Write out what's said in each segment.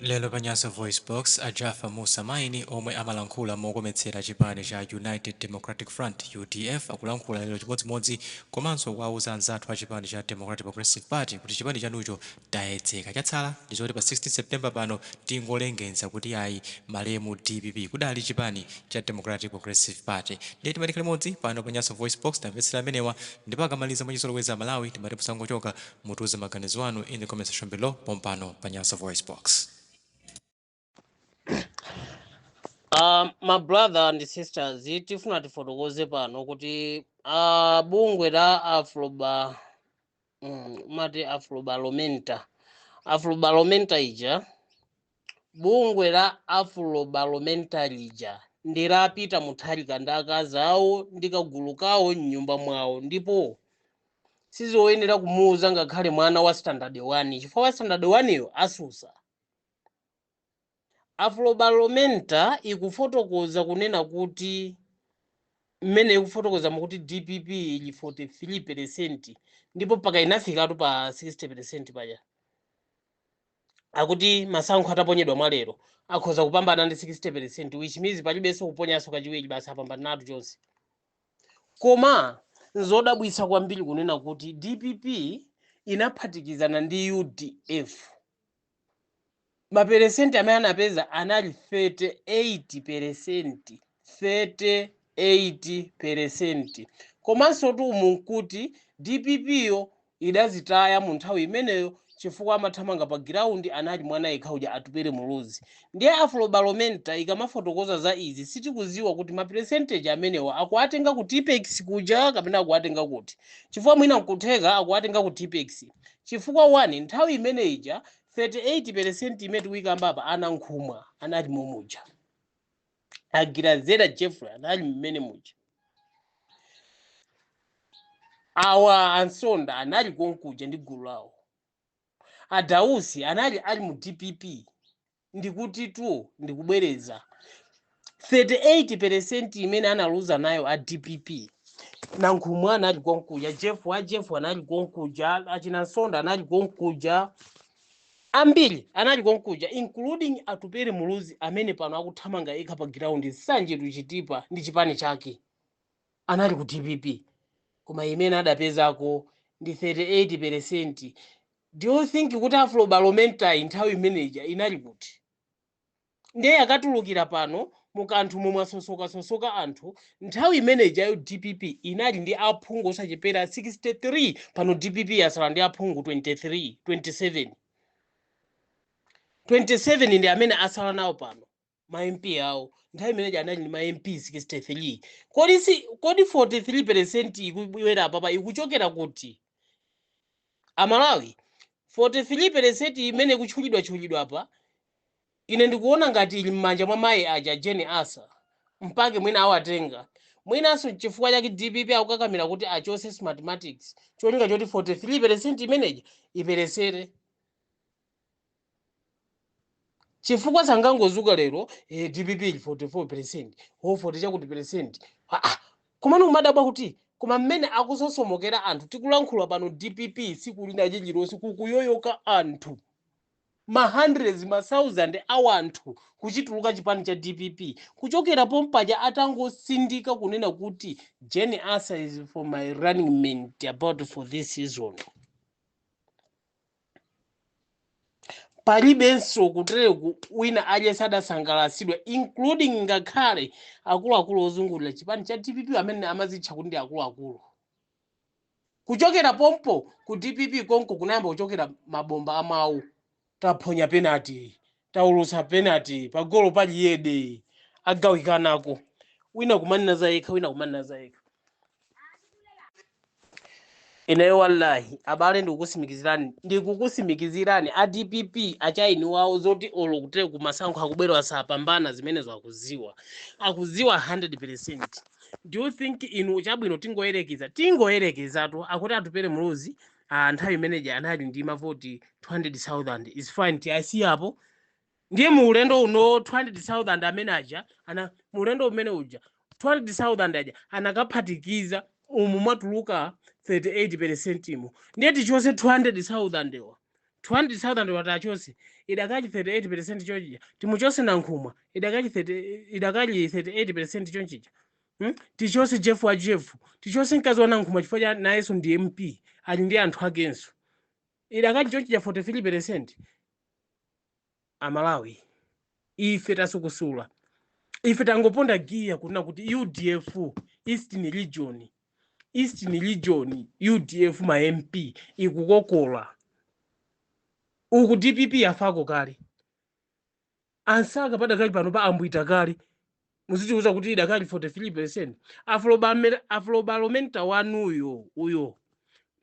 Lelo Panyaso Voice Box Ajafa Musa Maini omwe amalankhula mokometsera chipani cha United Democratic Front UDF akulankhula lero chimodzimodzi komanso kuwauza anzathu a chipani cha Democratic Progressive Party kuti chipani chanucho tayetseka chatsala ndizoti pa 16 September pano tingolengenza kuti ayi malemu DPP kudali chipani cha Democratic Progressive Party ndeti matikale modzi pano Panyaso Voice Box tamvetsera amenewa ndipo akamaliza mwachisoloweza Malawi timati musangochoka mutuze maganizo anu in the comment section below pompano Panyaso Voice Box. My brother and sisters, tifuna tifotokoze pano kuti bungwe la Afrobaromenta ija bungwe la Afrobaromenta lija ndirapita mutharika ndi akazi awo ndi kagulu kawo m'nyumba mwawo ndipo sizoyenera kumuuza ngakhale mwana wa standard 1 chifukwa wa standard 1 yo asusa. Afrobaromenta ikufotokoza kunena kuti mmene ikufotokoza mukuti DPP ili 43% ndipo paka inafikatu pa 60% paja akuti masankho ataponyedwa mwalero akhoza kupambana ndi 60% which means palibenso kuponyaso kachiwiri basi apambana natu chonse. Koma nzodabwitsa kwambiri kunena kuti DPP inaphatikizana ndi UDF. Maperesenti amene anapeza anali 38%. 38%. Komanso munkuti DPP yo idazitaya mu nthawi imeneyo chifukwa amathamanga pa ground anali mwana yekha uja atupere muluzi. Ndiye Afrobaromenta ikamafotokoza za izi sitikuziwa kuti ma percentage amenewa akuatenga ku TPEX kuja kapena akuatenga kuti. Chifukwa mwina nkutheka akuatenga ku TPEX. Chifukwa 1 nthawi imene ija 38% imene tikuyikamba apa anankhumwa anali mumuja. Agirazera Jeffrey anali mmene muja. Awa ansonda anali konkuja ndi gulu lawo. Adausi anali ali mu DPP ndikuti tu ndikubwereza 38% imene analuza nayo a DPP. Nankhumwa anali konkuja, Jeff anali konkuja, achinansonda anali konkuja. Ambiri anali konkuja including atupere muluzi amene pano akuthamanga yekha pa ground sanje tuchitipa ndi chipani chake anali ku DPP koma imene adapezako ndi 38%. Do you think kuti Afrobaromenta nthawi imeneja inali kuti ndiye akatulukira pano mukanthu momwe sosoka anthu nthawi imeneja yo DPP inali ndi aphungu osachepera 63 pano DPP yasala ndi aphungu 27 ndi amene asala nawo pano ma MP awo nthawi imeneja anali ndi ma MP 63. Kodi 43% ikubwera papa ikuchokera kuti Amalawi 43% imene kuchulidwa apa ine ndikuona ngati ili m'manja mwa mayi aja Jane Asa mpake mwina awatenga mwinanso chifukwa chake DPP akukakamira kuti achose mathematics cholinga choti 43% imeneja iperesere. Chifukwa sangangozuka lero DPP ili 44% 40 chakuti percent. Komano umadabwa kuti koma mmene akusosomokera anthu tikulankhula pano DPP siku lina chilichonse kukuyoyoka anthu ma hundreds ma thousand awanthu kuchituluka chipani cha DPP kuchokera pompaja atangosindika kunena kuti Jane Asa is for my running mate about for this season. Palibenso kutereku wina ajesada sangalasidwa including ngakhale akuluakulu ozungulira chipani cha DPP amene amazitcha kuti ndi akuluakulu. Kuchokera pompo ku DPP konko kunayamba kuchokera mabomba amawu taphonya penalty taulusa penalty pagolo paliyede agawikanako wina kumanina za yekha wina kumanina za yekha. Ineyo wallahi abale ndikukusimikizirani a DPP achaini wawo zoti olo kutere kumasankho akubwera asapambana zimenezo akuziwa 100%. Do you think inu chabwino tingoyerekezatu akuti atupere muluzi nthawi imeneja anali ndi mavoti 200,000 is fine tiasiyapo ndiye mu ulendo uno 200,000 amene aja mu ulendo umene uja 200,000 aja anakaphatikiza umu mwatuluka 38% imo ndiye tichose 200,000 wa 200,000 watachose idakali 38% chonchija timuchose na Nkhumwa idakali 38% chonchija. Tichose Jeff wa Jeff tichose mkazi wa Nkhumwa chifukwa nayeso ndi MP ali ndi anthu akenso idakali chonchija 43%. Amalawi ife tasukusula, ife tangoponda giya kunena kuti UDF Eastern Region UDF ma MP ikukokola uku DPP afako kale ansaka padakali pano pa ambwita kale muzichiuza kuti idakali 43%. Afrobarometer wanuyo uyo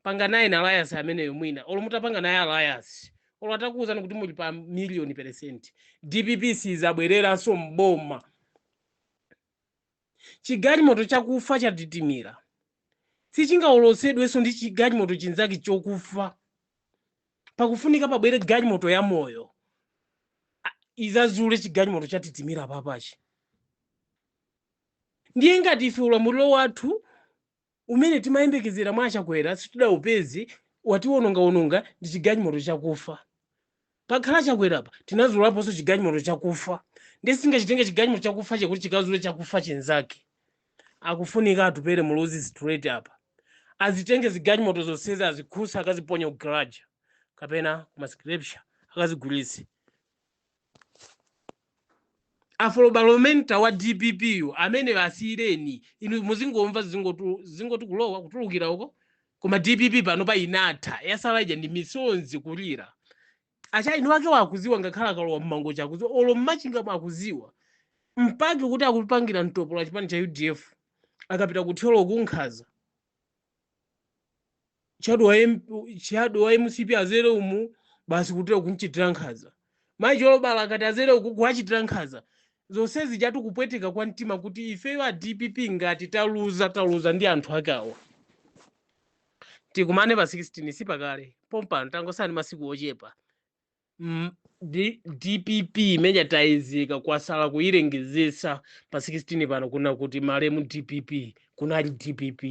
panga naye na alliance ameneyo mwina olomutapanga naye alliance olatakuuzani kuti muli pa million percent. DPP sizabwereranso mboma. Chigalimoto chakufa chatitimira sichingaolosedwenso ndi chigalimoto chinzake chokufa pakufunika pabwere galimoto ya moyo izazule chigalimoto chatitimira papachi. Ndiye ngati ife ulamuliro wathu umene timayembekezera mwa Chakwera sitidaupezi watiwononga ndi chigalimoto chakufa. Pakhala Chakwera pa tinazulaponso chigalimoto chakufa ndiye singachitenge chigalimoto chakufa chekuti chikazule chakufa chenzake. Akufunika atupere Mlozi straight apa azitenge zigalimoto zonsezi azikhusa akaziponya ku garage kapena kuma scripture akazigulise. Afrobarometer wa DPP amene asireni inu muzingomva zingoti kulowa kutulukira uko koma DPP pano pa inatha yasalaija ndi misonzi kulira. Acha inu wake wakuziwa ngakhala kalowa mmango chakuziwa olo mmachinga mwakuziwa mpaka kuti akupangira mtopola chipani cha UDF akapita kuthelo kunkhaza chadu wa MCP azere umu basi kutero kunchitira nkhaza maicho lobala akati azere uku kuachitira nkhaza zonsezi chatu kupweteka kwa mtima kuti ife wa DPP ngati taluza ndi anthu akawa tikumane pa 16 sipakale pompano tangosani masiku ochepa. DPP imene taizika kwasala kuirengezesa pa 16 pano kuna kuti malemu DPP kunali DPP